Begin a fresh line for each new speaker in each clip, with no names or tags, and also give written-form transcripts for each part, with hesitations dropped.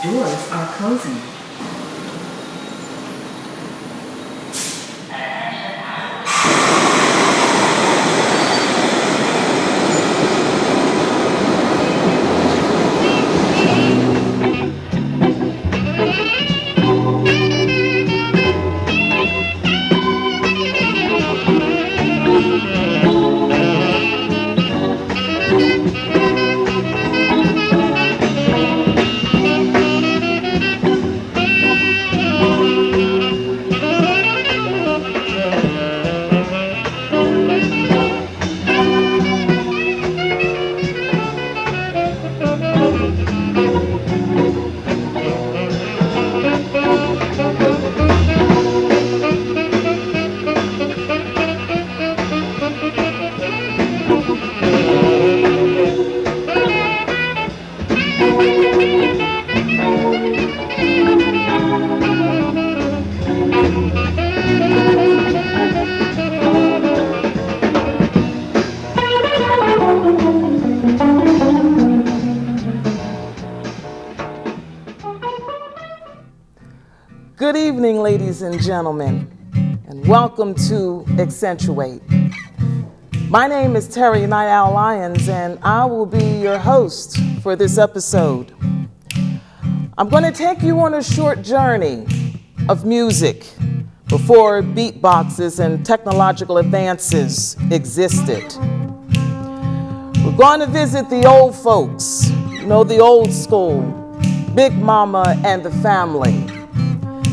Doors are closing.
Good evening, ladies and gentlemen, and welcome to Accentuate. My name is Terri Lyons, and I will be your host for this episode. I'm going to take you on a short journey of music before beatboxes and technological advances existed. We're going to visit the old folks, the old school, Big Mama and the family,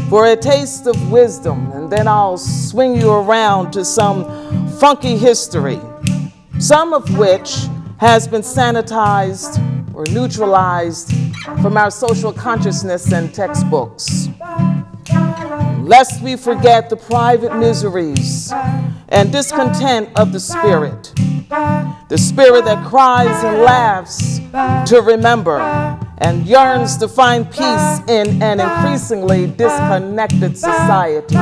for a taste of wisdom, and then I'll swing you around to some funky history, some of which has been sanitized or neutralized from our social consciousness and textbooks. Lest we forget the private miseries and discontent of the spirit that cries and laughs to remember and yearns to find peace in an increasingly disconnected society.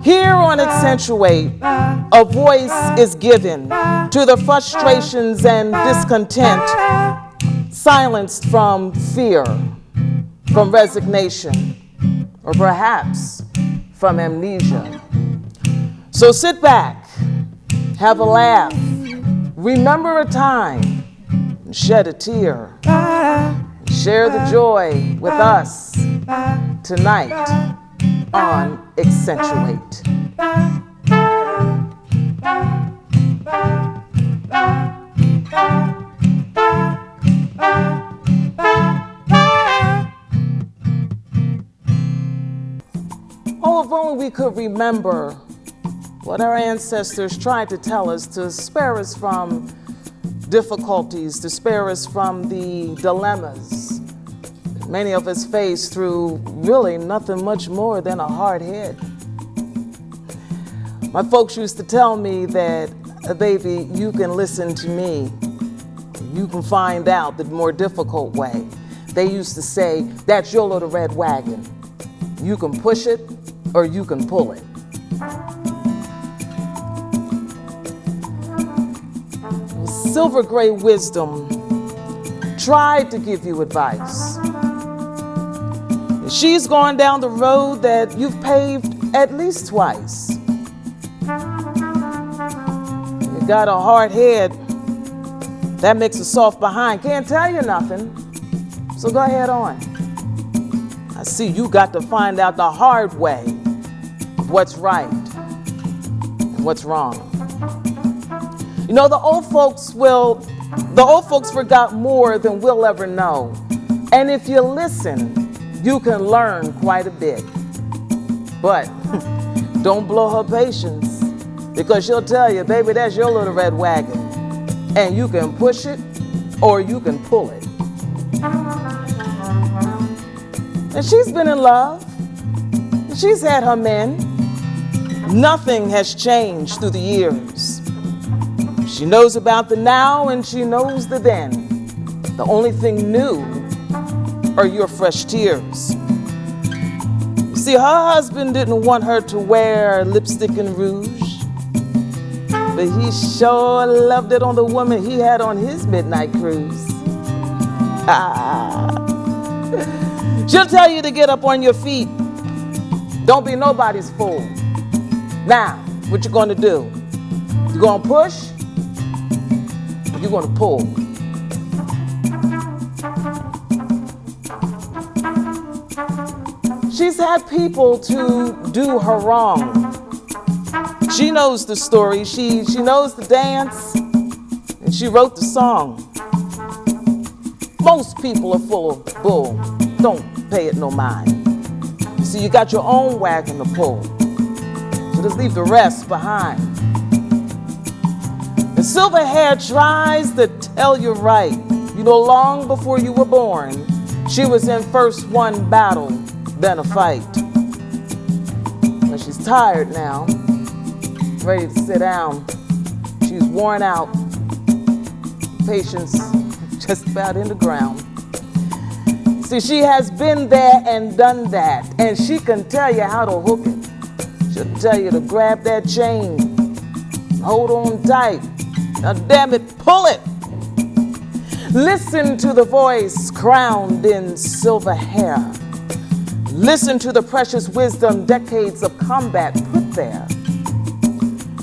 Here on Accentuate, a voice is given to the frustrations and discontent silenced from fear, from resignation, or perhaps from amnesia. So sit back, have a laugh, remember a time, and shed a tear. Share the joy with us tonight on Accentuate. Oh, if only we could remember what our ancestors tried to tell us to spare us from difficulties, to spare us from the dilemmas that many of us face through really nothing much more than a hard head. My folks used to tell me that, baby, you can listen to me. You can find out the more difficult way. They used to say, that's your little red wagon. You can push it or you can pull it. Silver gray wisdom tried to give you advice. She's gone down the road that you've paved at least twice. You got a hard head, that makes a soft behind. Can't tell you nothing, so go ahead on. I see you got to find out the hard way of what's right and what's wrong. The old folks forgot more than we'll ever know. And if you listen, you can learn quite a bit. But don't blow her patience, because she'll tell you, baby, that's your little red wagon. And you can push it or you can pull it. And she's been in love. She's had her men. Nothing has changed through the years. She knows about the now and she knows the then. The only thing new are your fresh tears. You see, her husband didn't want her to wear lipstick and rouge, but he sure loved it on the woman he had on his midnight cruise. She'll tell you to get up on your feet. Don't be nobody's fool. Now, what you gonna do? You gonna push? Or you gonna pull? She's had people to do her wrong. She knows the story. She knows the dance, and she wrote the song. Most people are full of bull. Don't pay it no mind. You see, you got your own wagon to pull. So just leave the rest behind. The silver hair tries to tell you right. You know, long before you were born, she was in first one battle, then a fight. But she's tired now, ready to sit down. She's worn out, patience just about in the ground. See, she has been there and done that, and she can tell you how to hook it. She'll tell you to grab that chain, hold on tight. Now damn it, pull it. Listen to the voice crowned in silver hair. Listen to the precious wisdom decades of combat put there.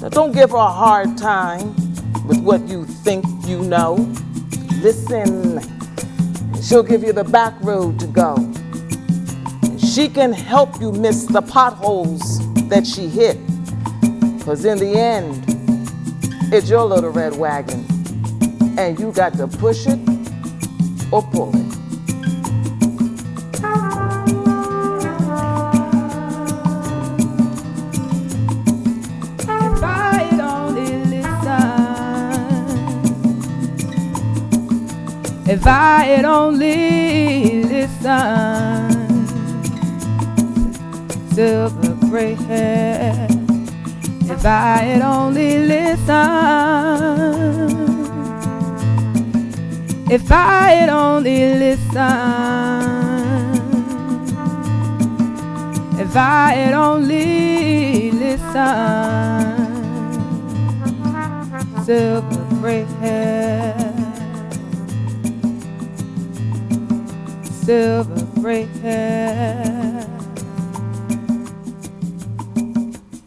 Now don't give her a hard time with what you think you know. Listen, she'll give you the back road to go. And she can help you miss the potholes that she hit. 'Cause in the end, it's your little red wagon, and you got to push it or pull it.
If I'd only listen, if I had only listened, silver gray hair. If I had only listened, if I had only listened, if I had only listened, silver gray hair, silver gray hair,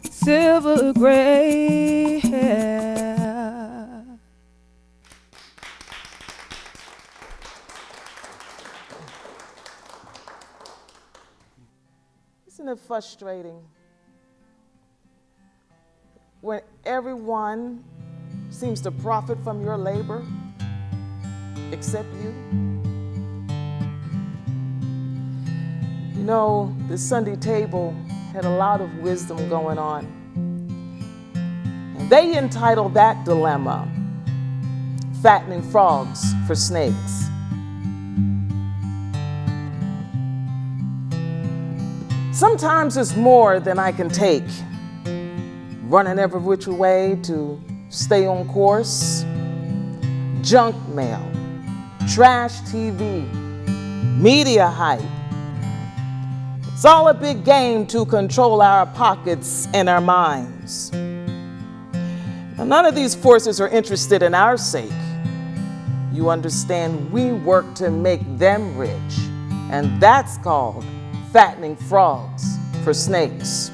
silver gray hair.
Isn't it frustrating when everyone seems to profit from your labor except you? You know, the Sunday table had a lot of wisdom going on. And they entitled that dilemma, Fattening Frogs for Snakes. Sometimes it's more than I can take, running every which way to stay on course, junk mail, trash TV, media hype. It's all a big game to control our pockets and our minds. Now, none of these forces are interested in our sake. You understand, we work to make them rich, and that's called fattening frogs for snakes.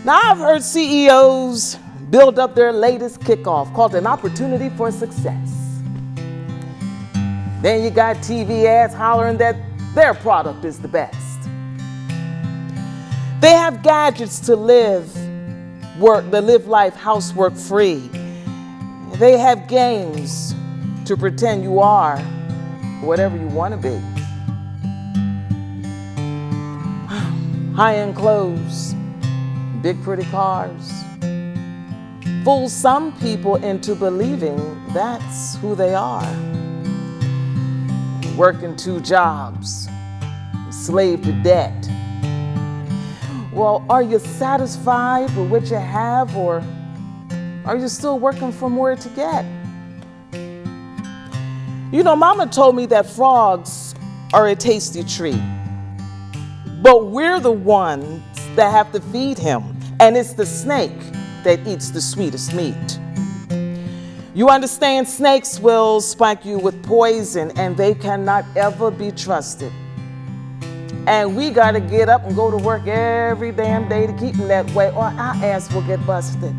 Now, I've heard CEOs build up their latest kickoff called an opportunity for success. Then you got TV ads hollering that their product is the best. They have gadgets to live life housework free. They have games to pretend you are whatever you want to be. High-end clothes, big pretty cars, fool some people into believing that's who they are. Working 2 jobs, slave to debt. Well, are you satisfied with what you have, or are you still working for more to get? You know, Mama told me that frogs are a tasty treat, but we're the ones that have to feed him, and it's the snake that eats the sweetest meat. You understand, snakes will spike you with poison and they cannot ever be trusted. And we got to get up and go to work every damn day to keep them that way, or our ass will get busted.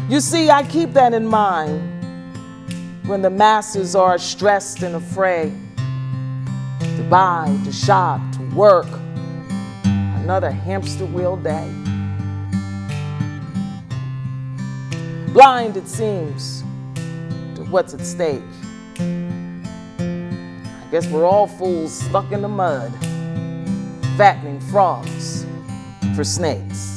You see, I keep that in mind when the masses are stressed and afraid to buy, to shop, to work. Another hamster wheel day. Blind, it seems, to what's at stake. I guess we're all fools stuck in the mud, fattening frogs for snakes.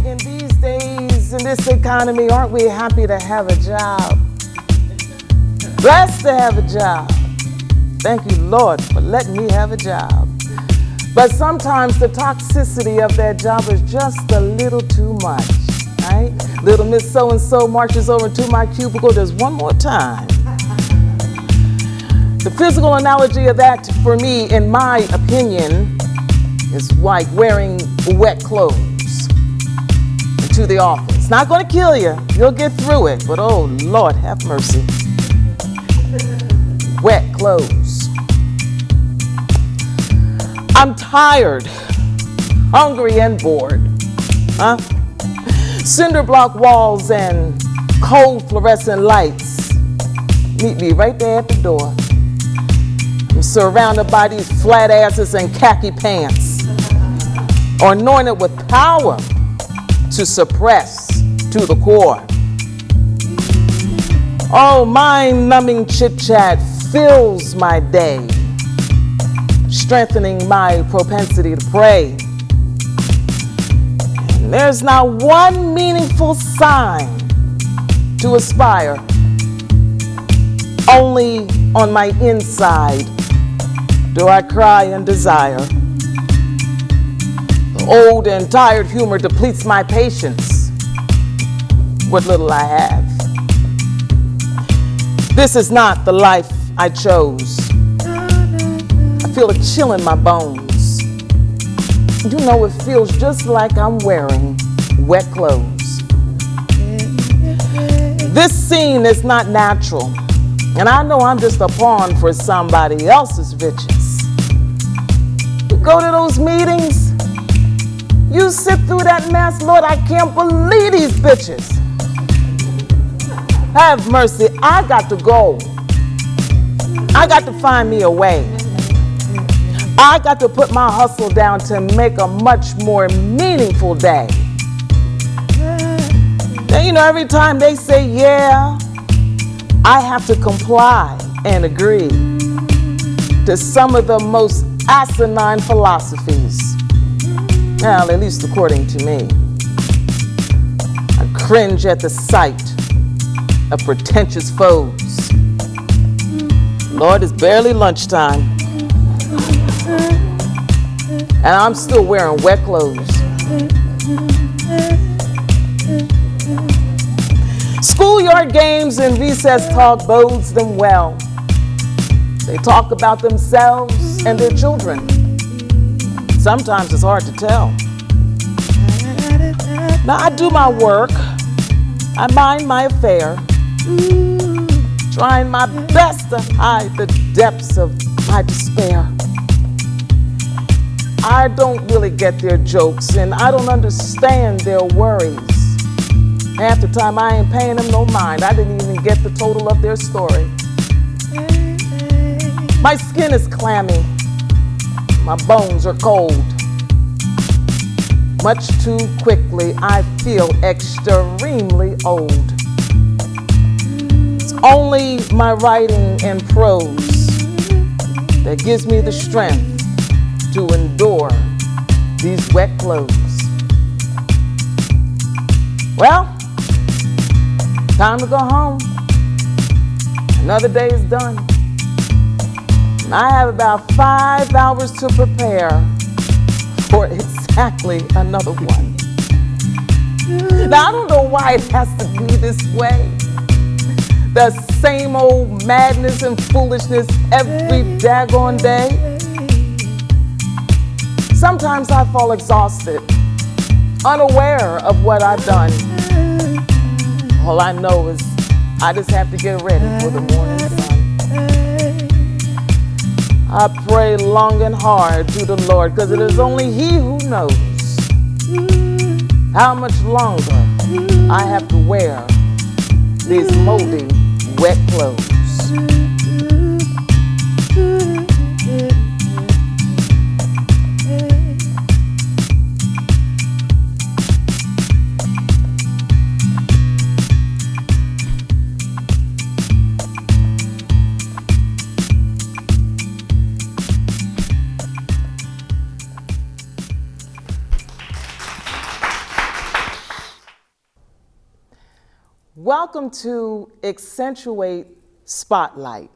In these days, in this economy, aren't we happy to have a job? Blessed to have a job. Thank you, Lord, for letting me have a job. But sometimes the toxicity of that job is just a little too much, right? Little Miss So-and-so marches over to my cubicle just one more time. The physical analogy of that, for me, in my opinion, is like wearing wet clothes to the office. Not going to kill you. You'll get through it. But oh, Lord, have mercy. Wet clothes. I'm tired, hungry, and bored. Huh? Cinder block walls and cold fluorescent lights meet me right there at the door. I'm surrounded by these flat asses and khaki pants, anointed with power to suppress to the core. Oh, mind-numbing chit-chat fills my day, strengthening my propensity to pray. And there's not one meaningful sign to aspire. Only on my inside do I cry and desire. Old and tired humor depletes my patience, what little I have. This is not the life I chose. I feel a chill in my bones. You know, it feels just like I'm wearing wet clothes. This scene is not natural, and I know I'm just a pawn for somebody else's riches. You go to those meetings, you sit through that mess, Lord, I can't believe these bitches. Have mercy, I got to go. I got to find me a way. I got to put my hustle down to make a much more meaningful day. Then, you know, every time they say yeah, I have to comply and agree to some of the most asinine philosophies. Well, at least according to me. I cringe at the sight of pretentious foes. Lord, it's barely lunchtime, and I'm still wearing wet clothes. Schoolyard games and recess talk bodes them well. They talk about themselves and their children. Sometimes it's hard to tell. Now I do my work, I mind my affair, trying my best to hide the depths of my despair. I don't really get their jokes and I don't understand their worries. Half the time I ain't paying them no mind. I didn't even get the total of their story. My skin is clammy. My bones are cold. Much too quickly, I feel extremely old. It's only my writing and prose that gives me the strength to endure these wet clothes. Well, time to go home. Another day is done. I have about 5 hours to prepare for exactly another one. Now, I don't know why it has to be this way. The same old madness and foolishness every daggone day. Sometimes I fall exhausted, unaware of what I've done. All I know is I just have to get ready for the morning sun. I pray long and hard to the Lord, because it is only He who knows how much longer I have to wear these moldy, wet clothes. Welcome to Accentuate Spotlight.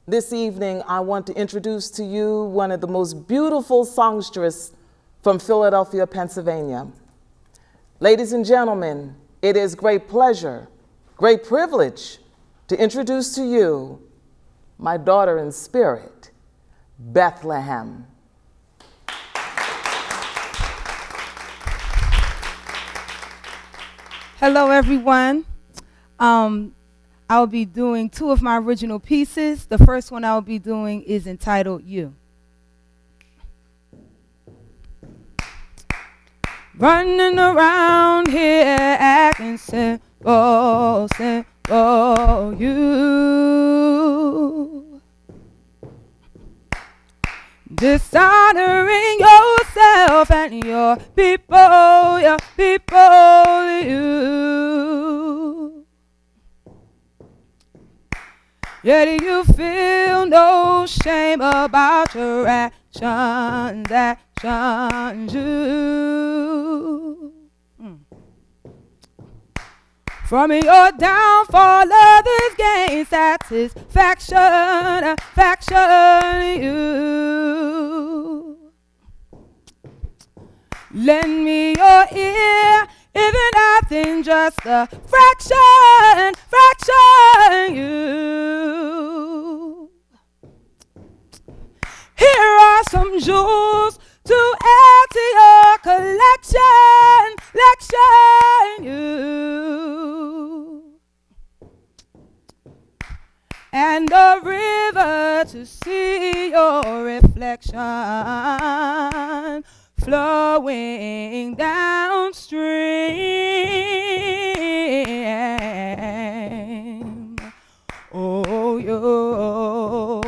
This evening, I want to introduce to you one of the most beautiful songstresses from Philadelphia, Pennsylvania. Ladies and gentlemen, it is great pleasure, great privilege to introduce to you my daughter in spirit, Bethlehem.
Hello, everyone. I'll be doing 2 of my original pieces. The first one I'll be doing is entitled You. Running around here acting simple, simple, you. Dishonoring yourself and your people, you. Yet you feel no shame about your actions, you. From your downfall, others gain satisfaction, you. Lend me your ear, even nothing, just a fraction, you. Here are some jewels to add to your collection, you. And a river to see your reflection flowing downstream. Oh, yo,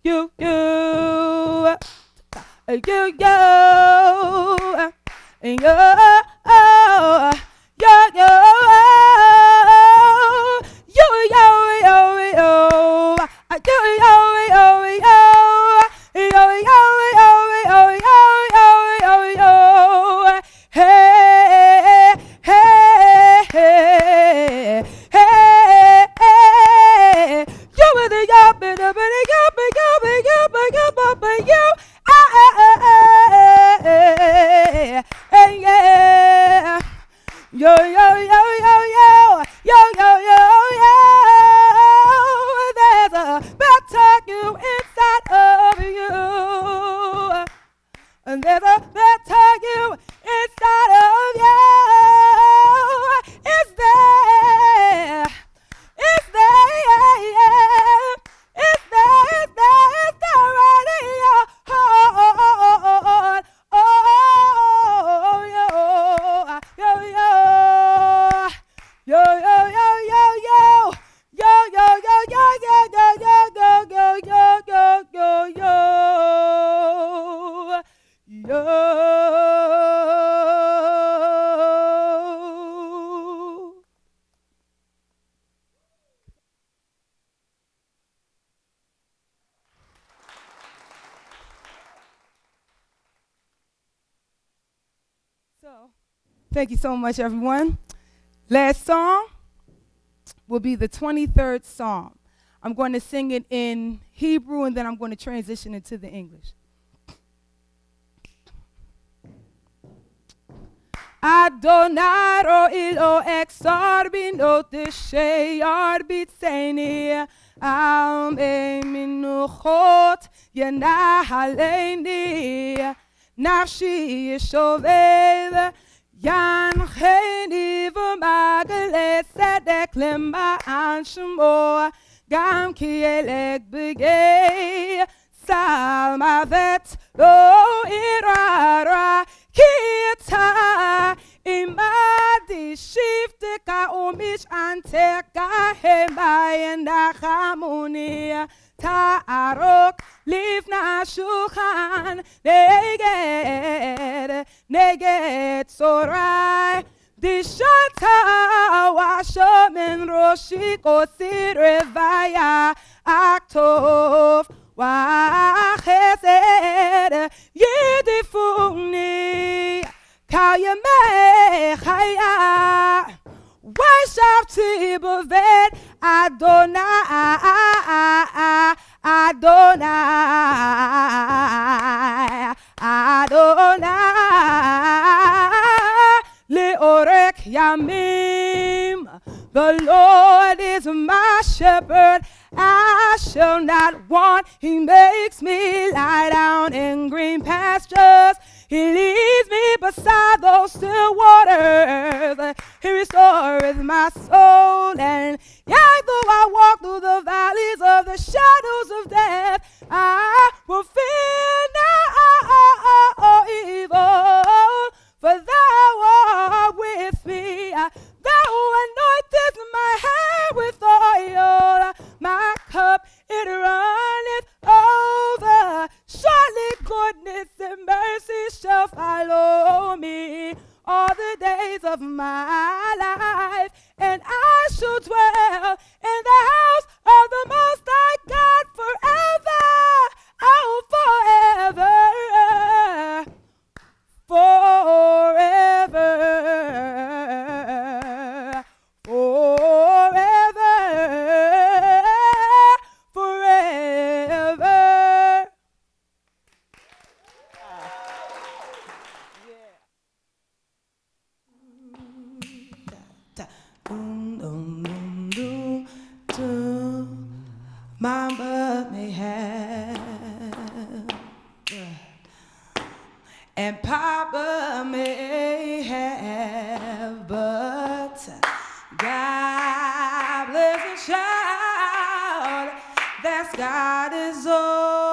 you, there's a better you inside of you. And there's a better you inside of you. It's there. It's there. It's there. It's there. It's there right in your heart. Oh, yo, yo, yo. Yo, yo, yo, yo, yo. Yo, yo, yo, yo, yo, yo, yo, yo, yo, yo, yo, yo, yo. Yo. So, thank you so much, everyone. Last song will be the 23rd Psalm. I'm going to sing it in Hebrew, and then I'm going to transition into the English. Adonai ro'ilo exorbino tesheyar bitseni am minuchot yenahaleni nafshi yeshovev yancheni v'magale sedek lema'an shemo gam ki elek b'gei salmavet lo irara Kita imadi shifte ka umish ante ka hembayenda chamuni ta'arok livna shulchan neged sorai dishanta washo min roshi kosir revaya aktov Wachesed yedifuni kayame chaya Waishafti b'vet Adonai Adonai Adonai Leorek Yamim The Lord is my shepherd I shall not want. He makes me lie down in green pastures. He leads me beside those still waters. He restoreth my soul. And yea, though I walk through the valleys of the shadows of death, I will fear no evil, for thou art with me. Thou anointest my head with oil. My cup, it runneth over. Surely goodness and mercy shall follow me all the days of my life. And I shall dwell in the house of the Most High God forever. Oh, forever. Forever. Mama may have and Papa may have, but God bless the child that's got his own.